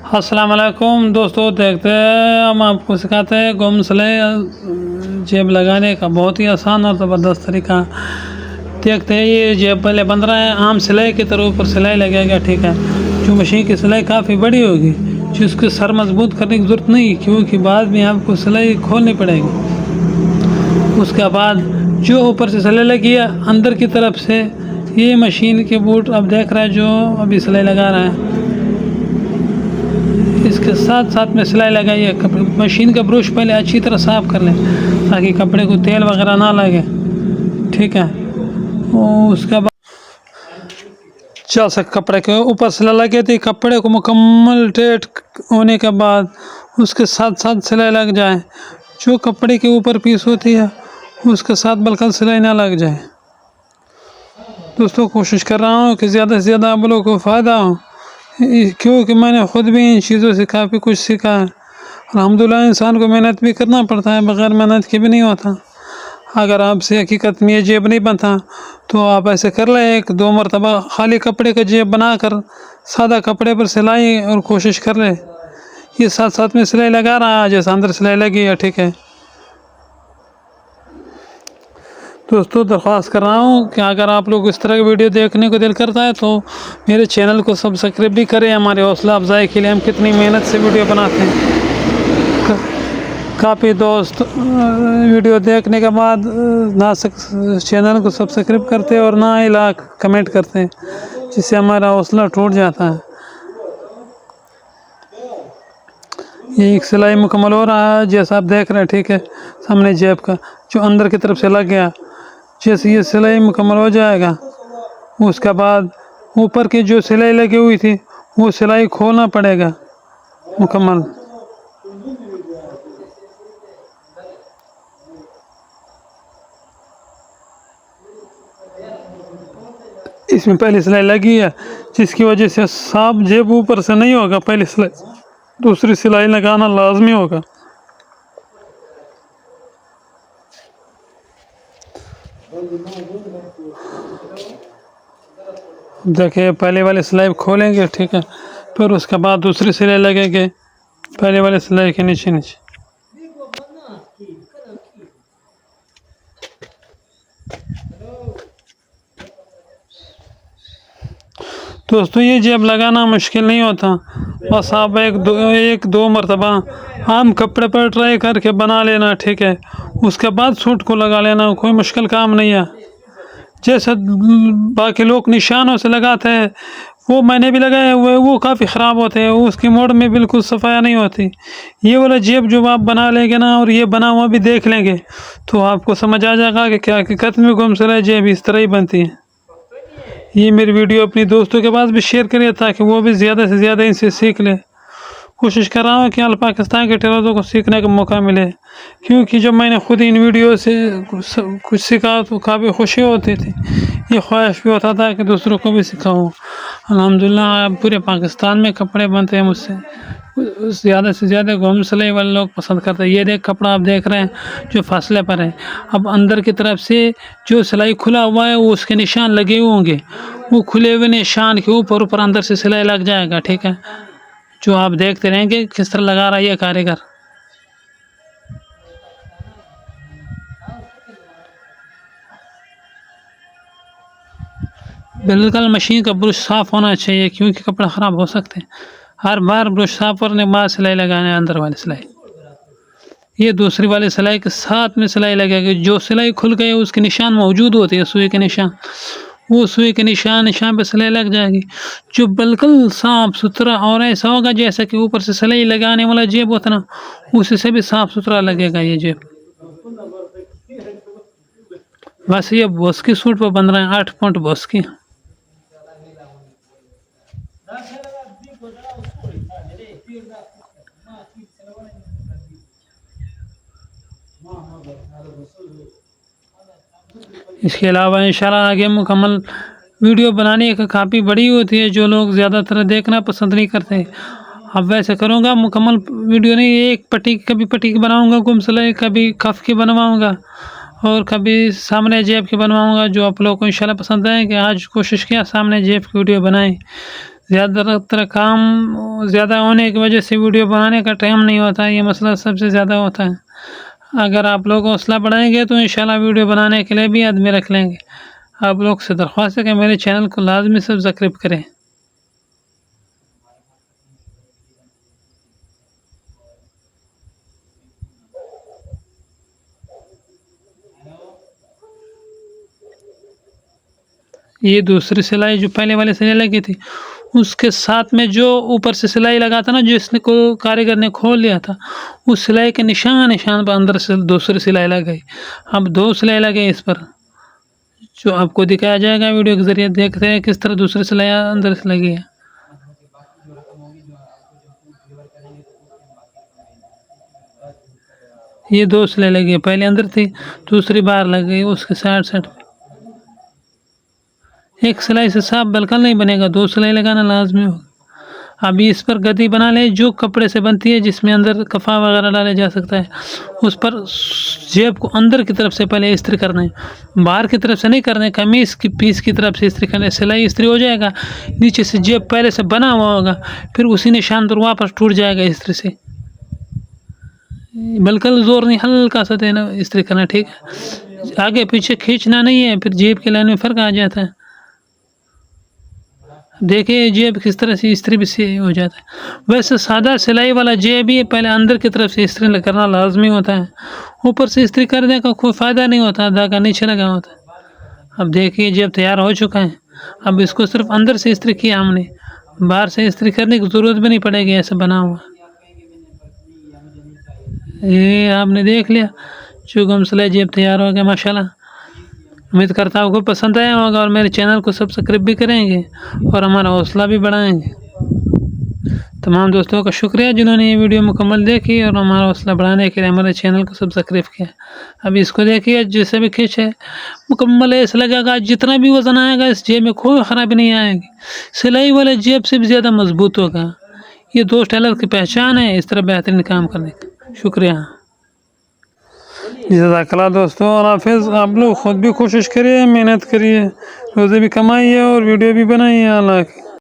अस्सलाम वालेकुम दोस्तों, देखते हैं हम आपको सिखाते हैं गुम सिलाई जेब लगाने का बहुत ही आसान और ज़बरदस्त तरीका। देखते हैं ये जेब पहले बन रहा है, आम सिलाई की तरह ऊपर सिलाई लगेगा। ठीक है, जो मशीन की सिलाई काफ़ी बड़ी होगी, जिसके सर मजबूत करने की ज़रूरत नहीं, क्योंकि बाद में आपको सिलाई खोलनी पड़ेगी। उसके बाद जो ऊपर से सिलाई लगी है अंदर की तरफ से, ये मशीन के बूट अब देख रहा है जो अभी सिलाई लगा रहा है, इसके साथ साथ में सिलाई लगाइए। मशीन का ब्रश पहले अच्छी तरह साफ़ कर लें ताकि कपड़े को तेल वगैरह ना लगे। ठीक है, उसके बाद कपड़े के ऊपर सिलाई लगे थी, कपड़े को मुकम्मल टेट होने के बाद उसके साथ साथ सिलाई लग जाए। जो कपड़े के ऊपर पीस होती है उसके साथ बल्कि सिलाई ना लग जाए। दोस्तों, कोशिश कर रहा हूँ कि ज़्यादा से ज़्यादा आप लोगों को फ़ायदा हो, क्योंकि मैंने ख़ुद भी इन चीज़ों से काफ़ी कुछ सीखा है। अल्हम्दुलिल्लाह इंसान को मेहनत भी करना पड़ता है, बग़ैर मेहनत के भी नहीं होता। अगर आपसे हकीकत में ये जेब नहीं बनता तो आप ऐसे कर लें, एक दो मरतबा खाली कपड़े का जेब बनाकर सादा कपड़े पर सिलाई और कोशिश कर लें। ये साथ साथ में सिलाई लगा रहा है जैसे अंदर सिलाई लगी है। ठीक है दोस्तों, दरख्वास्त कर रहा हूँ कि अगर आप लोग इस तरह की वीडियो देखने को दिल करता है तो मेरे चैनल को सब्सक्राइब भी करें। हमारे हौसला अफजाई के लिए हम कितनी मेहनत से वीडियो बनाते हैं। काफ़ी दोस्त वीडियो देखने के बाद ना चैनल को सब्सक्राइब करते हैं और ना ही लाइक कमेंट करते हैं, जिससे हमारा हौसला टूट जाता है। ये एक सिलाई मुकम्मल हो रहा है जैसा आप देख रहे हैं। ठीक है, सामने जेब का जो अंदर की तरफ से लग गया, जैसे ये सिलाई मुकम्मल हो जाएगा उसके बाद ऊपर की जो सिलाई लगी हुई थी वो सिलाई खोलना पड़ेगा मुकम्मल। इसमें पहली सिलाई लगी है जिसकी वजह से साफ जेब ऊपर से नहीं होगा, पहली सिलाई दूसरी सिलाई लगाना लाजमी होगा। देखिए, पहले वाली सिलाई खोलेंगे। ठीक है, फिर उसके बाद दूसरी सिलाई लगेगी पहले वाली सिलाई के नीचे नीचे। दोस्तों, ये जेब लगाना मुश्किल नहीं होता, बस आप एक दो मरतबा आम कपड़े पर ट्राई करके बना लेना। ठीक है, उसके बाद सूट को लगा लेना, कोई मुश्किल काम नहीं है। जैसे बाकी लोग निशानों से लगाते हैं वो मैंने भी लगाए हुए, वो काफ़ी ख़राब होते हैं, उसकी मोड़ में बिल्कुल सफाया नहीं होती। ये वाला जेब जो आप बना लेंगे ना और ये बना हुआ भी देख लेंगे तो आपको समझ आ जाएगा कि क्या हकीकत में गुम सिलाई जेब इस तरह ही बनती है। ये मेरी वीडियो अपने दोस्तों के पास भी शेयर करिए ताकि वो भी ज़्यादा से ज़्यादा इनसे सीख ले। कोशिश कर रहा हूँ कि पाकिस्तान के टेलरों को सीखने का मौका मिले, क्योंकि जब मैंने खुद इन वीडियो से कुछ सीखा तो काफ़ी खुशी होती थी। ये ख्वाहिश भी होता था कि दूसरों को भी सिखाऊँ। अल्हम्दुलिल्लाह अब पूरे पाकिस्तान में कपड़े बनते हैं मुझसे, ज़्यादा से ज़्यादा गुम सिलाई वाले लोग पसंद करते हैं। ये देख कपड़ा आप देख रहे हैं जो फासले पर है, अब अंदर की तरफ से जो सिलाई खुला हुआ है वो उसके निशान लगे हुए होंगे, वो खुले हुए निशान के ऊपर अंदर से सिलाई लग जाएगा। ठीक है, जो आप देखते रहेंगे किस तरह लगा रहा है ये कारीगर। बिल्कुल मशीन का ब्रश साफ़ होना चाहिए, क्योंकि कपड़ा ख़राब हो सकते हैं। हर बार ब्रश साफ़ करने के बाद सिलाई लगाना है अंदर वाली सिलाई। ये दूसरी वाली सिलाई के साथ में सिलाई लगेगी, जो सिलाई खुल गई उसके निशान मौजूद होते हैं, सुई के निशान, वो सुई के निशान पे सिलाई लग जाएगी, जो बिल्कुल साफ़ सुथरा और ऐसा होगा जैसा कि ऊपर से सिलाई लगाने वाला जेब होता ना, उसी से भी साफ़ सुथरा लगेगा ये जेब। बस ये बॉस की सूट पर बन रहे हैं 8 पॉइंट बॉस की। इसके अलावा इंशाल्लाह आगे मुकम्मल वीडियो बनाने का काफ़ी बड़ी होती है, जो लोग ज़्यादातर देखना पसंद नहीं करते। अब वैसे करूँगा मुकम्मल वीडियो नहीं, एक पट्टी कभी पट्टी की बनाऊँगा गुम सिलाई, कभी कफ की बनवाऊँगा और कभी सामने जेब की बनवाऊँगा, जो आप लोगों को इंशाल्लाह पसंद आएंगे। आज कोशिश किया सामने जेब की वीडियो बनाएं, ज़्यादातर काम ज़्यादा होने की वजह से वीडियो बनाने का टाइम नहीं होता है, ये मसला सबसे ज़्यादा होता है। अगर आप लोग हौसला बढ़ाएंगे तो इंशाल्लाह वीडियो बनाने के लिए भी आदमी रख लेंगे। आप लोग से दरख्वास्त है कि मेरे चैनल को लाजमी सब्सक्राइब करें। ये दूसरी सिलाई जो पहले वाली सिलाई लगी थी, उसके साथ में जो ऊपर से सिलाई लगा था ना, जिसने को कारीगर ने खोल लिया था, उस सिलाई के निशान पर अंदर से दूसरी सिलाई लग गई। अब 2 सिलाई लगे इस पर, जो आपको दिखाया जाएगा वीडियो के ज़रिए। देखते हैं किस तरह दूसरी सिलाई अंदर से लगी है। ये 2 सिलाई लगी है, पहले अंदर थी, दूसरी बाहर लग गई उसके साइड पे। एक सिलाई से साफ बिल्कुल नहीं बनेगा, 2 सिलाई लगाना लाजमी होगा। अभी इस पर गद्दी बना ले जो कपड़े से बनती है, जिसमें अंदर कफ़ा वगैरह डाला जा सकता है। उस पर जेब को अंदर की तरफ से पहले इस्त्री करना है, बाहर की तरफ से नहीं करना है। कमीज़ की पीस की तरफ से इस्त्री करना है, सिलाई इस्त्री हो जाएगा, नीचे से जेब पहले से बना हुआ होगा, फिर उसी निशान पर वापस टूट जाएगा इस्त्री से। बिल्कुल ज़ोर नहीं, हल्का सा देना इस्त्री करना, ठीक है। आगे पीछे खींचना नहीं है, फिर जेब की लाइन में फ़र्क आ जाता है। देखिए जेब किस तरह से इस्त्री भी से हो जाता है। वैसे सादा सिलाई वाला जेब ही पहले अंदर की तरफ से इस्त्री करना लाजमी होता है, ऊपर से इस्त्री करने का कोई फ़ायदा नहीं होता, धागा नीचे लगा होता है। अब देखिए जेब तैयार हो चुका है, अब इसको सिर्फ अंदर से इस्त्री किया हमने, बाहर से इस्त्री करने की ज़रूरत भी नहीं पड़ेगी, ऐसा बना हुआ। ये आपने देख लिया, चुगम सिलाई जेब तैयार हो गया माशाल्लाह। उम्मीद करता हूँ आपको पसंद आया होगा और मेरे चैनल को सब्सक्राइब भी करेंगे और हमारा हौसला भी बढ़ाएंगे। तमाम दोस्तों का शुक्रिया जिन्होंने ये वीडियो मुकम्मल देखी और हमारा हौसला बढ़ाने के लिए हमारे चैनल को सब्सक्राइब किया। अभी इसको देखिए, जैसे भी खींचे मुकम्मल ऐसा लगेगा, जितना भी वज़न आएगा इस जेब में कोई ख़राबी नहीं आएगी, सिलाई वाले जेब से भी ज़्यादा मजबूत होगा। ये 2 टेलर की पहचान है इस तरह बेहतरीन काम करने का। शुक्रिया, जज़ाकल्लाह दोस्तों। और हाफिज़, आप लोग ख़ुद भी कोशिश करिए, मेहनत करिए, रोज़ी भी कमाइए और वीडियो भी बनाइए। अल्लाह